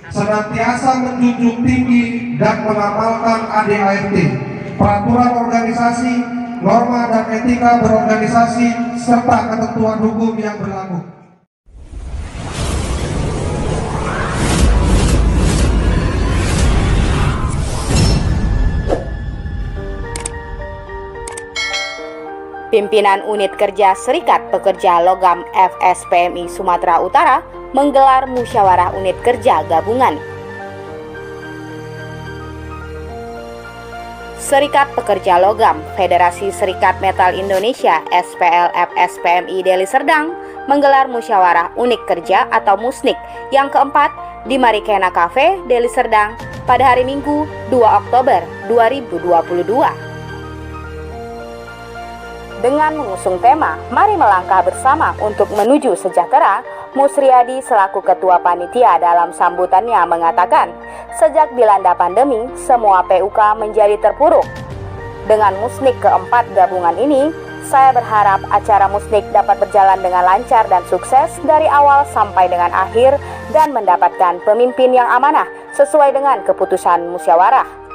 senantiasa menjunjung tinggi dan mengamalkan ADART, peraturan organisasi, norma dan etika berorganisasi, serta ketentuan hukum yang berlaku. Pimpinan Unit Kerja Serikat Pekerja Logam FSPMI Sumatera Utara menggelar musyawarah unit kerja gabungan. Serikat Pekerja Logam Federasi Serikat Metal Indonesia SPLFSPMI Deli Serdang menggelar musyawarah unit kerja atau musnik yang keempat di Marikena Cafe, Deli Serdang pada hari Minggu 2 Oktober 2022. Dengan mengusung tema "Mari melangkah bersama untuk menuju sejahtera", Musriyadi selaku Ketua Panitia dalam sambutannya mengatakan, sejak dilanda pandemi, semua PUK menjadi terpuruk. Dengan musnik keempat gabungan ini, saya berharap acara musnik dapat berjalan dengan lancar dan sukses dari awal sampai dengan akhir dan mendapatkan pemimpin yang amanah sesuai dengan keputusan musyawarah.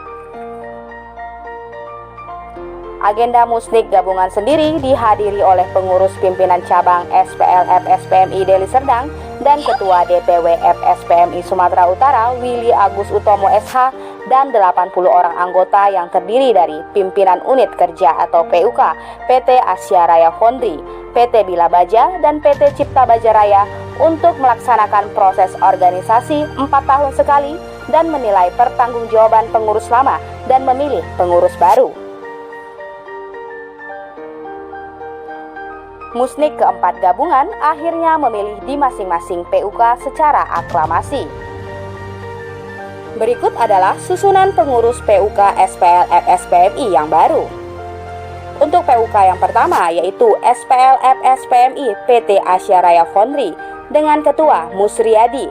Agenda musnik gabungan sendiri dihadiri oleh pengurus pimpinan cabang SPLFSPMI Deli Serdang dan Ketua DPW FSPMI Sumatera Utara Willy Agus Utomo SH dan 80 orang anggota yang terdiri dari pimpinan unit kerja atau PUK PT Asia Raya Foundry, PT Bila Baja, dan PT Cipta Baja Raya untuk melaksanakan proses organisasi 4 tahun sekali dan menilai pertanggungjawaban pengurus lama dan memilih pengurus baru. Musnik keempat gabungan akhirnya memilih di masing-masing PUK secara aklamasi. Berikut adalah susunan pengurus PUK SPLFSPMI yang baru. Untuk PUK yang pertama yaitu SPLFSPMI PT Asia Raya Foundry dengan Ketua Musriyadi,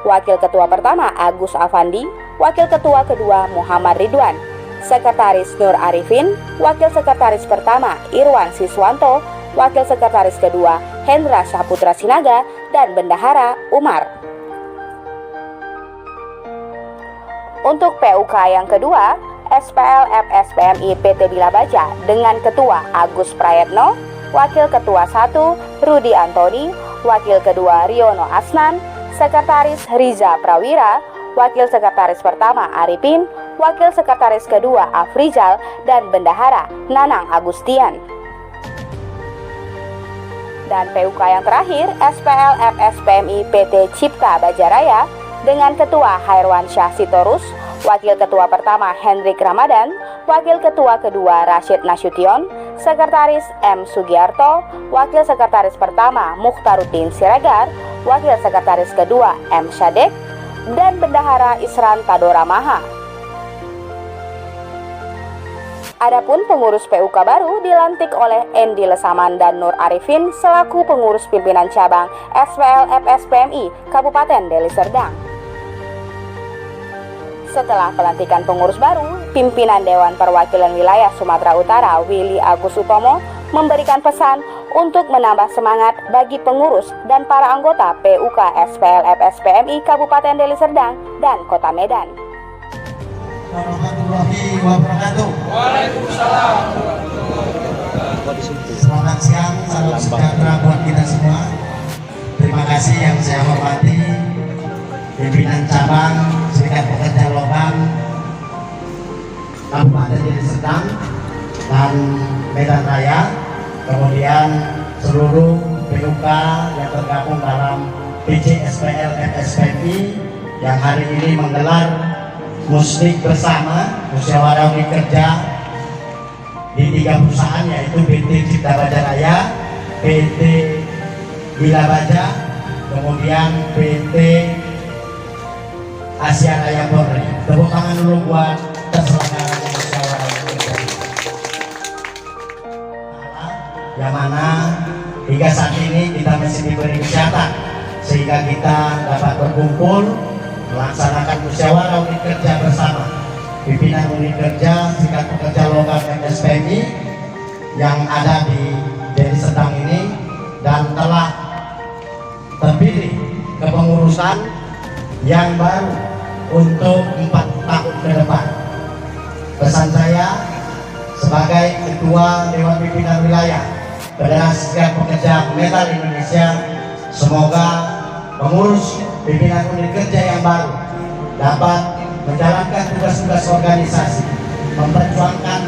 Wakil Ketua pertama Agus Afandi, Wakil Ketua kedua Muhammad Ridwan, Sekretaris Nur Arifin, Wakil Sekretaris pertama Irwan Siswanto, Wakil Sekretaris kedua Hendra Saputra Sinaga, dan Bendahara Umar. Untuk PUK yang kedua, SPLFSPMI PT Bila Baja dengan Ketua Agus Prayetno, Wakil Ketua 1 Rudi Antoni, Wakil kedua Riono Asnan, Sekretaris Riza Prawira, Wakil Sekretaris pertama Arifin, Wakil Sekretaris kedua Afrizal, dan Bendahara Nanang Agustian. Dan PUK yang terakhir, SPLFSPMI PT Cipta Baja Raya dengan Ketua Hairwan Syah Sitorus, Wakil Ketua pertama Hendrik Ramadan, Wakil Ketua kedua Rashid Nasution, Sekretaris M. Sugiarto, Wakil Sekretaris pertama Mukhtaruddin Siregar, Wakil Sekretaris kedua M. Syadek, dan Bendahara Isran Tadora Maha. Adapun pengurus PUK baru dilantik oleh Endi Lesaman dan Nur Arifin selaku pengurus pimpinan cabang SPLFSPMI Kabupaten Deli Serdang. Setelah pelantikan pengurus baru, pimpinan Dewan Perwakilan Wilayah Sumatera Utara Willy Agus Utomo memberikan pesan untuk menambah semangat bagi pengurus dan para anggota PUK SPLFSPMI Kabupaten Deli Serdang dan Kota Medan. Warahmatullahi wabarakatuh. Waalaikumsalam. Selamat siang, salam sejahtera buat kita semua. Terima kasih yang saya hormati pimpinan cabang Serikat Pekerja Logam Kabupaten Deli Serdang dan Medan Raya, kemudian seluruh PUK yang tergabung dalam PJSPL FSPMI yang hari ini menggelar musnik bersama musyawarah unit kerja di 3 perusahaan yaitu PT Cipta Baja Raya, PT Bila Baja, kemudian PT Asia Raya Foundry. Tepuk tangan dulu buat terselenggaranya musyawarah unit kerja. Yang mana hingga saat ini kita masih diberi kesehatan sehingga kita dapat berkumpul melaksanakan musyawarah unit kerja bersama pimpinan unit kerja Serikat Pekerja Logam FSPMI yang ada di Deli Serdang ini dan telah terpilih kepengurusan yang baru untuk 4 tahun ke depan. Pesan saya sebagai Ketua Dewan Pimpinan Wilayah Federasi Serikat Pekerja Metal Indonesia, semoga pengurus pimpinan unit kerja yang baru dapat menjalankan tugas-tugas organisasi, memperjuangkan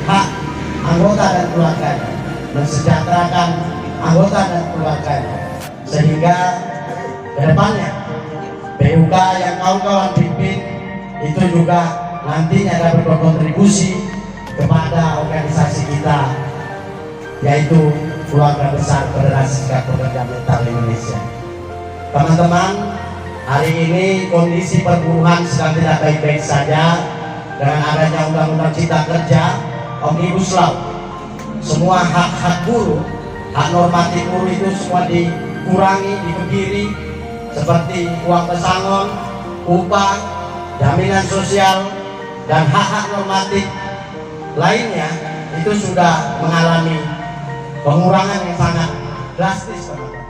hak anggota dan keluarganya, mensejahterakan anggota dan keluarganya, sehingga kedepannya PUK yang kawan-kawan pimpin itu juga nantinya dapat berkontribusi kepada organisasi kita, yaitu keluarga besar Federasi Serikat Pekerja Metal Indonesia. Teman-teman, hari ini kondisi perburuhan sedang tidak baik-baik saja dengan adanya Undang-Undang Cipta Kerja, Omnibus Law. Semua hak-hak buruh, hak normatif buruh itu semua dikurangi, dikebiri, seperti uang pesangon, upah, jaminan sosial, dan hak-hak normatif lainnya itu sudah mengalami pengurangan yang sangat drastis, teman-teman.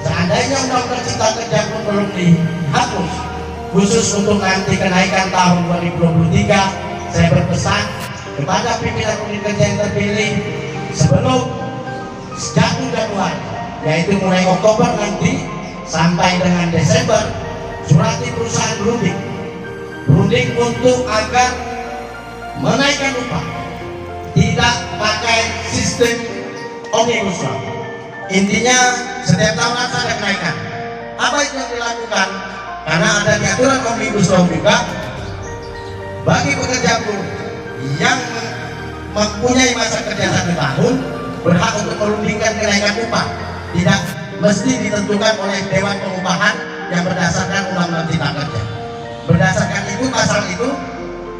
Seandainya Undang-Undang Cipta Kerja pun belum dihapus, khusus untuk nanti kenaikan tahun 2023, saya berpesan kepada pimpinan unit kerja yang terpilih sebelum jatuh Januari, yaitu mulai Oktober nanti sampai dengan Desember, surati perusahaan berunding untuk agar menaikkan upah, tidak pakai sistem Omnibus Law. Intinya setiap tahun harus ada kenaikan. Apa itu yang dilakukan? Karena ada aturan Omnibus Law juga, bagi pekerja buruh yang mempunyai masa kerja 1 tahun berhak untuk merundingkan kenaikan upah, tidak mesti ditentukan oleh Dewan Pengupahan yang berdasarkan Undang-Undang Cipta Kerja. Berdasarkan itu, pasal itu,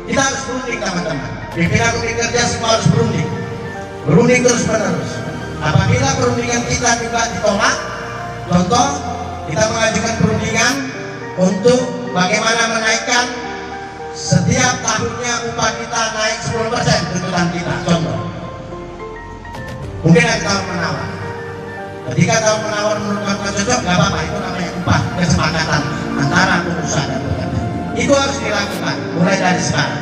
kita harus berunding, teman-teman. Pimpinan unit kerja semua harus berunding terus menerus. Apabila perundingan kita juga ditolak, contoh kita mengajukan perundingan untuk bagaimana menaikkan setiap tahunnya upah kita naik 10% tuntutan kita, contoh. Mungkin ada tawar menawar. Ketika tawar menawar menurut kata cocok, nggak apa-apa, itu namanya upah kesepakatan antara pengusaha dan pekerja. Itu harus dilakukan mulai dari sekarang.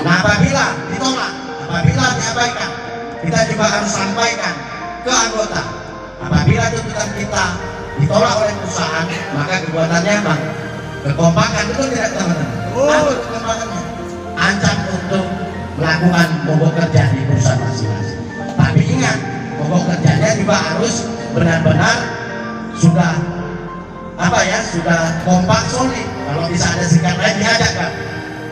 Nah, apabila ditolak, apabila diabaikan, kita juga harus sampaikan ke anggota. Apabila tuntutan kita ditolak oleh perusahaan, maka kekuatannya apa? Kekompakan, betul tidak, teman-teman? Apa kekompakannya? Ancam untuk melakukan mogok kerja di perusahaan masing-masing. Tapi ingat, mogok kerjanya juga harus benar-benar sudah sudah kompak, solid. Kalau bisa ada serikat lain diajak, kan?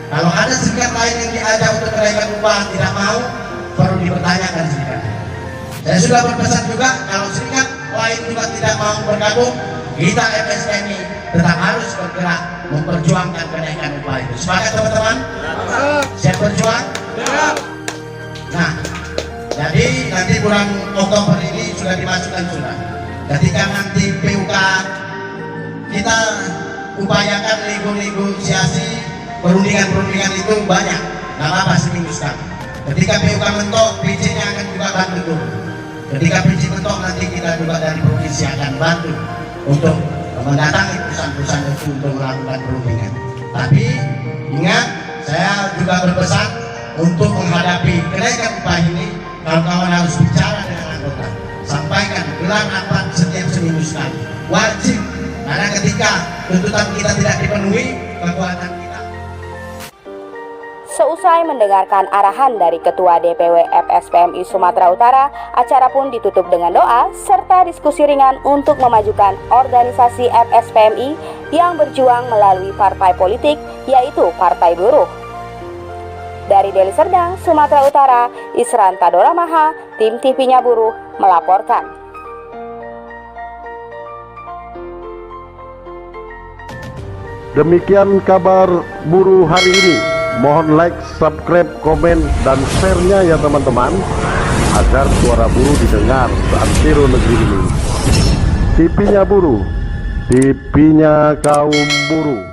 Kalau ada serikat lain yang diajak untuk kenaikan upah tidak mau, perlu dipertanyakan serikatnya. Saya sudah berpesan juga, kalau serikat lain juga tidak mau bergabung, kita FSPMI tetap harus bergerak memperjuangkan kenaikan upah itu. Sepakat, teman-teman? Siap berjuang? Nah, jadi nanti bulan Oktober ini sudah dimasukkan sudah. Ketika nanti PUK kita upayakan negosiasi perundingan itu banyak, nggak apa-apa, seminggu sekali. Ketika PUK mentok, PJ-nya akan juga bantu dulu. Ketika PJ mentok, nanti kita juga dari provinsi akan bantu untuk mendatangi perusahaan-perusahaan itu untuk melakukan perundingan. Tapi ingat, saya juga berpesan untuk menghadapi kenaikan upah ini, kawan-kawan harus bicara dengan anggota, sampaikan, gelar rapat setiap seminggu sekali, wajib. Karena ketika tuntutan kita tidak dipenuhi, kekuatan kita. Seusai mendengarkan arahan dari Ketua DPW FSPMI Sumatera Utara, acara pun ditutup dengan doa serta diskusi ringan untuk memajukan organisasi FSPMI yang berjuang melalui partai politik, yaitu Partai Buruh. Dari Deli Serdang, Sumatera Utara, Isranta Doramaha, tim TV-nya Buruh melaporkan. Demikian kabar buruh hari ini. Mohon like, subscribe, komen, dan share-nya ya teman-teman, agar suara buruh didengar seantero negeri ini. TV-nya Buruh, TV-nya kaum buruh.